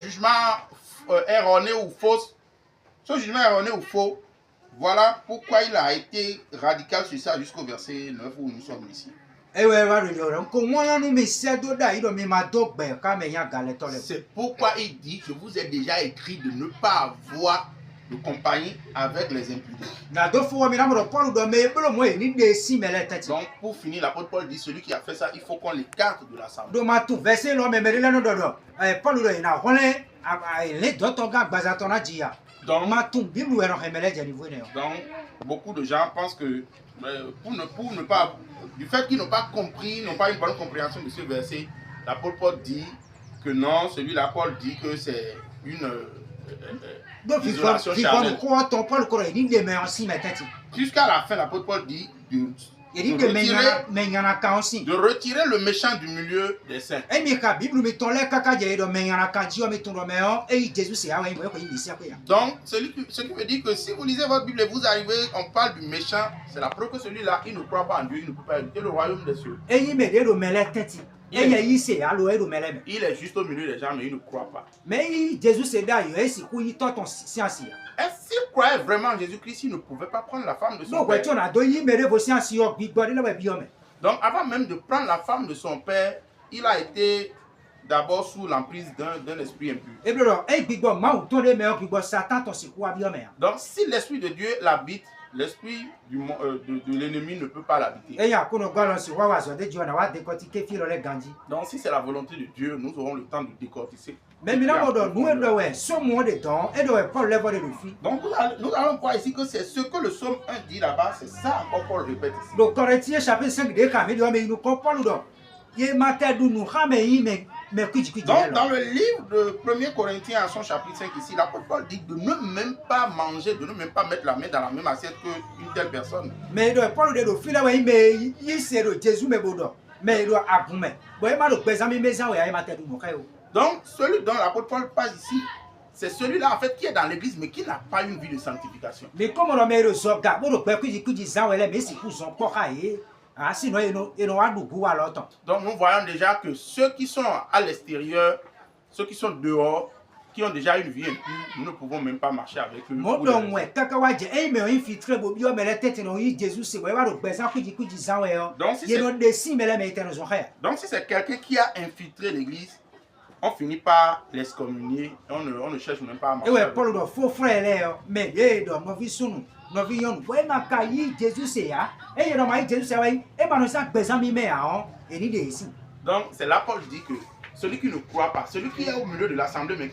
jugement erroné ou faux, ce jugement erroné ou faux, voilà pourquoi il a été radical sur ça jusqu'au verset 9 où nous sommes ici. C'est pourquoi il dit, je vous ai déjà écrit de ne pas avoir de compagnie avec les impudiques. Donc pour finir, l'apôtre Paul dit, celui qui a fait ça, il faut qu'on l'écarte de l'assemblée. Donc, beaucoup de gens pensent que pour ne pas, du fait qu'ils n'ont pas compris, n'ont pas une bonne compréhension de ce verset, l'apôtre Paul dit que non, celui-là, Paul dit que c'est une isolation charnelle. Jusqu'à la fin, l'apôtre Paul dit de retirer le méchant du milieu des saints. Donc, ce qui veut dire que si vous lisez votre Bible et vous arrivez, on parle du méchant, c'est la preuve que celui-là, il ne croit pas en Dieu, il ne peut pas éviter le royaume des cieux. Il est juste au milieu des gens, mais il ne croit pas. Et s'il croyait vraiment en Jésus-Christ, il ne pouvait pas prendre la femme de son père. Donc, avant même de prendre la femme de son père, il a été d'abord sous l'emprise d'un esprit impur. Donc, si l'esprit de Dieu l'habite, l'esprit de l'ennemi ne peut pas l'habiter. Donc, si c'est la volonté de Dieu, nous aurons le temps de décortiquer. Donc, nous allons voir ici que c'est ce que le psaume 1 dit là-bas, c'est ça encore Paul répète ici. Donc, dans le livre de 1 Corinthiens à son chapitre 5 ici, l'apôtre Paul dit de ne même pas manger, de ne même pas mettre la main dans la même assiette qu'une telle personne. Donc, celui dont l'apôtre Paul parle ici, c'est celui-là en fait qui est dans l'église mais qui n'a pas une vie de sanctification. Donc nous voyons déjà que ceux qui sont à l'extérieur, ceux qui sont dehors, qui ont déjà une vie impure, nous ne pouvons même pas marcher avec eux. Donc si c'est quelqu'un qui a infiltré l'église, on finit par l'excommunier, on ne cherche même pas à marcher avec eux. Donc c'est là Paul dit que celui qui ne croit pas, celui qui est au milieu de l'assemblée, mais